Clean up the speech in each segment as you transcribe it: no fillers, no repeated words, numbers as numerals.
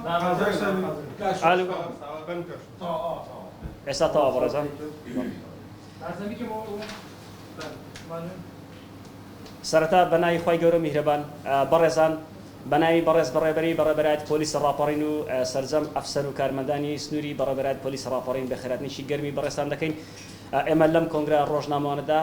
الو ئێستا تەواو بەڕێزان سەرەتا بەناوی خی گەورە میهرەبان بەڕێزان بەناوی بەڕێز بەڕێبەری بەڕێبەرایەتی پۆلیس ڕاپەڕین و سەرجەم ئەفسەر و کارمەندانی سنووری بەڕێبەرایەتی پۆلیس ڕاپەڕین بە خێراتنیشی گەرمی بەڕێستان دەکەین. ئێمە لەم کۆنگرە ڕۆژنامەوانەدا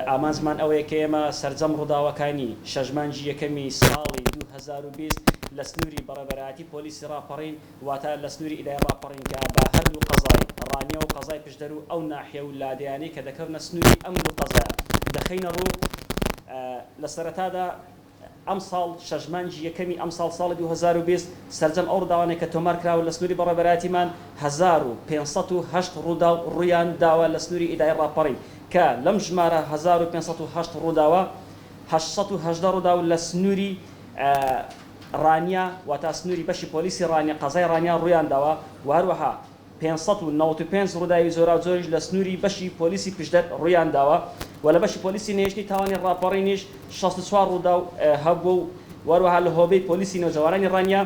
ئامانجمان ئەوەیە کە ئێمە سەرجەم ڕووداوەکانی شەژمانجی یەکەمی ساڵی 2020 لە سنووری بەڕێبەرایەتی پۆلیسی ڕاپەڕین واتە لە سنووری ئیدارە ڕاپەڕین کە بە هەردوو قەزای ڕانیە و قەزای پشدەر و ئەو ناحیە و لادیانەی کە دەکەونە سنووری ئەم دوو قەزایە دەخەینە ڕوو لە سەرەتادا ئەم ساڵ شەژمانجی یەکەمی ئەم ساڵی 2020 سەرجەم ئەو ڕووداوانەیە کە تۆمار کراوە لە سنووری بەڕێبەرایەتیمان 1508 ڕووداو ڕوویان داوە لە سنووری ئیدارە ڕاپەڕین کە لەم ژمارە 1508 ڕووداوە 818 ڕووداو لە سنووری ڕانیا واتە سنووری بەشی پۆلیسی ڕانیا قەزای ڕانیا ڕوویان داوە و هەروەها 595 ڕووداوی زۆرا و زۆریش لە سنووری بەشی پۆلیسی پشدەر ڕوویان داوە و لە بەشی پۆلیسی نێشتنی تاوانی ڕاپەڕینیش 64 ڕووداو هەبوو و هەروەها لە هۆبەی پۆلیسی نەوجەوانانی ڕانیا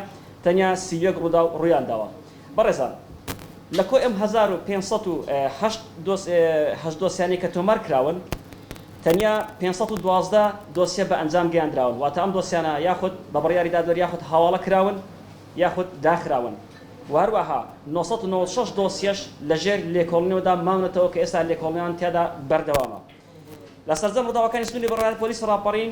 تەنیا 31 ڕووداو ڕوویان داوە. بەڕێزان لە کۆ ئەم 1508 دۆسیانی کە تۆمار کراون تەنیا 512 دۆسیە بە ئەنجام گەیاندراون واتە ئەم دۆسیانە یاخود بە بڕیاری دادوەر یاخود هاواڵە کراون یاخود داخراون و هەروەها 996 دۆسیەش لەژێر لێکۆڵینەوەدا ماونەتەوە کە ئێستا لێکۆڵینەوەیان تێدا بەردەوامە. لە سەرجەم ڕووداوەکانی سنووری بەڕێبەرایەتی پۆلیس ڕاپەڕین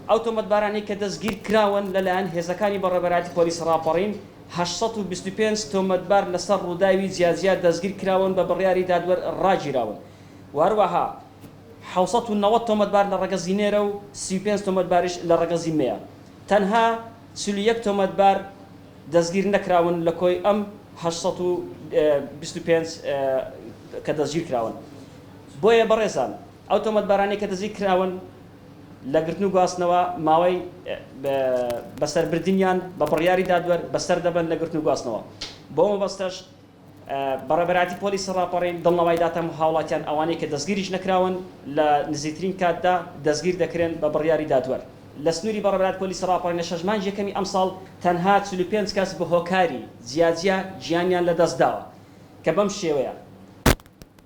ئەو تۆمەتبارانەی کە دەستگیر کراون لەلایەن هێزەکانی بەڕێبەرایەتی پۆلیس ڕاپەڕین 825 تۆمەتبار لەسەر ڕووداوی جیاجیا دەستگیر کراون بە بڕیاری دادوەر ڕاگیراون و هەروەها 790 تۆمەتبار لە ڕەگەزینێرە و 35 تۆمەتباریش لە ڕەگەزی مەیە. تەنها 41 تۆمەتبار دەستگیر نەکراون لە کۆی ئەم 825 کە دەستگیر کراون. بۆیە بەڕێزان ئەو تۆمەتبارانی کە دەستگیر کراون لە گرتن و گواستنەوە ماوەی بەسەربردنیان بە بڕیاری دادوەر بەسەر دەبن لە گرتن و گواستنەوە. بۆ مەبەستەش بەڕێبەرایەتی پۆلیس ڕاپەڕین دڵنەوەی داتە هاوڵاتیان ئەوانەی کە دەستگیریش نەکراون لە نزیکترین کاتدا دەستگیر دەکرێن بە بڕیاری دادوەر. لە سنووری بەڕێبەرایەتی پۆلیس ڕاپەڕین لە شەژمانجی یەکەمی ئەم ساڵ تەنها 45 کەس بە هۆکاری جیاجیا گیانیان لەدەستداوە کە بەم شێوەیە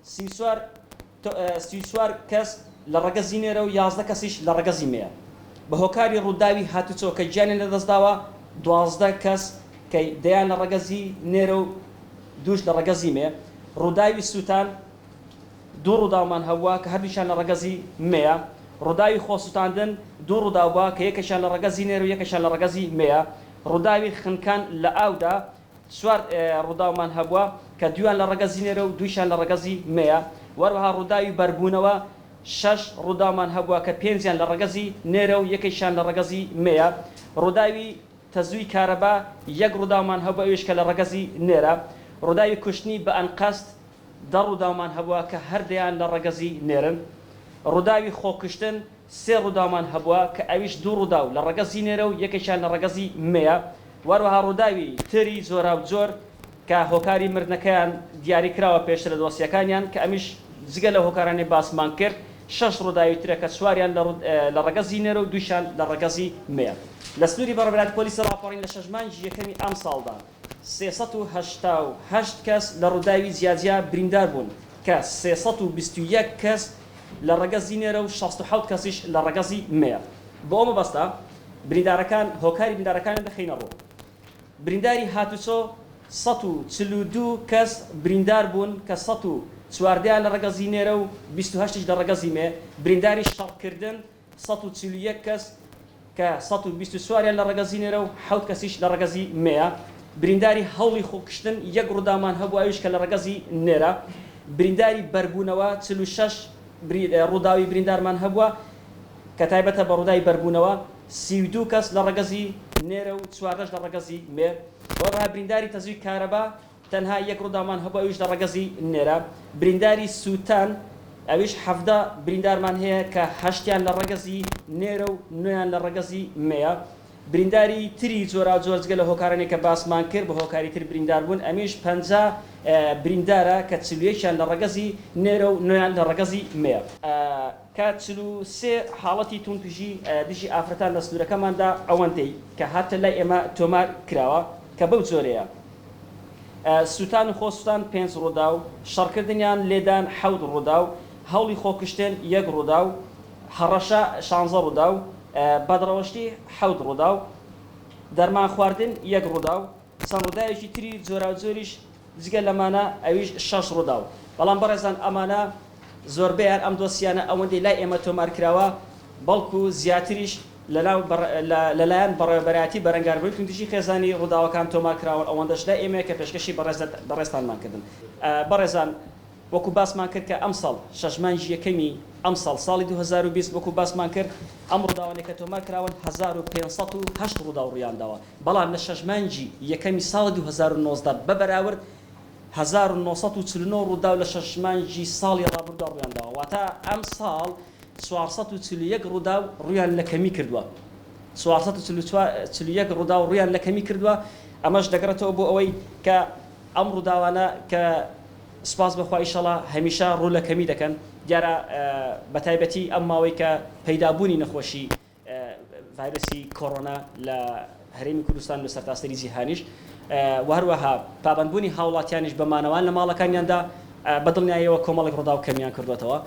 34 کەس لە ڕەگەزینێرە و 11 کەسیش لە ڕەگەزی مەیە. بە هۆکاری ڕووداوی هاتوچۆ کە گیانیان لەدەستداوە 12 کەس کە دەیان لە ڕەگەزی نێرە و دووش لە ڕەگەزی مێ. ڕووداوی سووتان دوو ڕووداومان هەبووە کە هەردووشیان لە ڕەگەزی مەیە. ڕووداوی خۆسووتاندن دوو ڕووداو بووە کە یەکەشیان لە ڕەگەزی نێر و یەکەشیان لە ڕەگەزی مەیە. ڕووداوی خنکان لە ئاودا چوار ڕووداومان هەبووە کە دویان لە ڕەگەزی نێرە و دووشیان لە ڕەگەزی مەیە. وەروەها ڕووداوی بەربوونەوە 6 ڕووداومان هەبووە کە 5یان لە ڕەگەزی نێرە و یەکەشیان لە ڕەگەزی مەیە. ڕووداوی تەزووی کارەبا یەک ڕووداومان هەبووە ئەویش کە لە ڕەگەزی نێرە. ڕووداوی کوشتنی بە ئەنقەست 10 ڕووداومان هەبووە کە هەردەیان لە ڕەگەزی نێرن. ڕووداوی خۆکشتن 3 ڕووداومان هەبووە کە ئەویش دوو ڕووداو لە ڕەگەزی نێرە و یەکێکیان لە ڕەگەزی مەیە. وەروەها ڕووداوی تری زۆرا و جۆر کە هۆکاری مردنەکەیان دیاری کراوە پێشتر لە دۆسیەکانیان کە ئەمیش جگە لە هۆکارانی باسمان کرد 6 ڕووداوی ترە کە چواریان لە ڕەگەزی نێرە و دووشیان لە ڕەگەزی مەیە. لە سنووری بەڕێبەرایەتی پۆلیس ڕاپەڕین لە شەژمانجی یەکەمی ئەم ساڵدا 388 کەس لە ڕووداوی جیاجیا بریندار بوون کە 321 کەس لە ڕەگەزی نێرە و 67 کەسیش لە ڕەگەزی مەیە. بۆ ئەمە بەستە بریندارەکان هۆکاری بریندارەکانیان دەخینە ڕوو. برینداری هاتوچۆ 142 کەس بریندار بوون کە 114 لە ڕەگەزی نێرە و 28 لە ڕەگەزی مێ. برینداری شەڕکردن 141 کەس کە 124 لە ڕەگەزی نێرە و 7 کەسیش لە ڕەگەزی مەیە. برینداری هەوڵی خۆکشتن یەک ڕووداومان هەبوو ئەویش کە لە ڕەگەزی نێرە. برینداری بەربوونەوە 46 ڕووداوی بریندارمان هەبووە کە تایبەتە بە ڕووداوی بەربوونەوە 32 کەس لە ڕەگەزی نێرە و 14 لە ڕەگەزی مێ. وەروەها برینداری تەزووی کارەبا تەنها یەک ڕووداومان هەبوو ئەویش لە ڕەگەزی نێرە. برینداری سووتان ئەویش 17 بریندارمان هەیە کە 8یان لە ڕەگەزی نێرە و 9یان لە ڕەگەزی مەیە. برینداری تری زۆرا زۆر جگە لە هۆکارانی کە باسمان کرد بە هۆکاری تر بریندار بوون ئەمیش 50 بریندارە کە 41یان لە ڕەگەزی نێرە و 9یان لە ڕەگەزی مەیە. کە 43 حاڵەتی توندوژی دژی ئافرەتان لە سنوورەکەماندا ئەوەندەی کە هاتە لای ئێمە تۆمار کراوە کە بەو جۆرەیە سووتان و خۆسووتان 5 ڕوودا و شەڕکردنیان لێدان 7 ڕوودا و هەوڵی خۆکشتێن 1 ڕوودا و هەڕەشە 16 ڕوودا و بەدڕەوەشتی 7 ڕوودا و دەرمان خواردن 1 ڕوودا و چەند ڕووداوێکی تری جۆرا و جۆریش جگە لەمانە ئەویش 6 ڕوودا و بەڵام بەڕێزان ئەمانە زۆربەیان ئەم دۆسیانە ئەوەندەی لای ئێمە تۆمار کراوە بەڵکو زیاتریش لەلایەن بەڕێوەبەرایەتی بەرەنگاربووی توندیشی خێزانی ڕووداوەکان تۆمار کراوە ئەوەندەش لای ئێمە کە پێشکەشی بەڕێستانمان کردن. بەڕێزان وەکو باسمان کرد کە ئەم ساڵ شەژمانجی یەکەمی ئەم ساڵی 2020 وەکو باسمان کرد ئەم ڕووداوانێک کە تۆمار کراون 1508 ڕوودا و ڕوویانداوە بەڵام لە شەژمانجی یەکەمی ساڵی 2019 بەبەراورد 1949 ڕوودا و لە شەژمانجی ساڵی ڕابردووە ڕوویانداوە واتە ئەم ساڵ 441 ڕوودا و ڕوویان لە کەمی کردووە 441 ڕوودا و ڕوویان لە کەمی کردووە ئەمەش دەگرێتەوە بۆ ئەوەی کە ئەم ڕووداوانە کە سپاس بەخوا ئیشەڵا هەمیشە ڕوو لە کەمی دەکەن دیارە بەتایبەتی ئەم ماوەی کە پەیدابوونی نەخۆشی ڤایرۆسی کۆڕۆنا لە هەرێمی کوردستان و سەرتاسەری جیهانیش و هەروەها پابەندبوونی هاوڵاتیانیش بە مانەوان لە ماڵەکانیاندا بەدڵنیاییەوە کۆمەڵێک ڕوودا و کەمیان کردوێتەوە.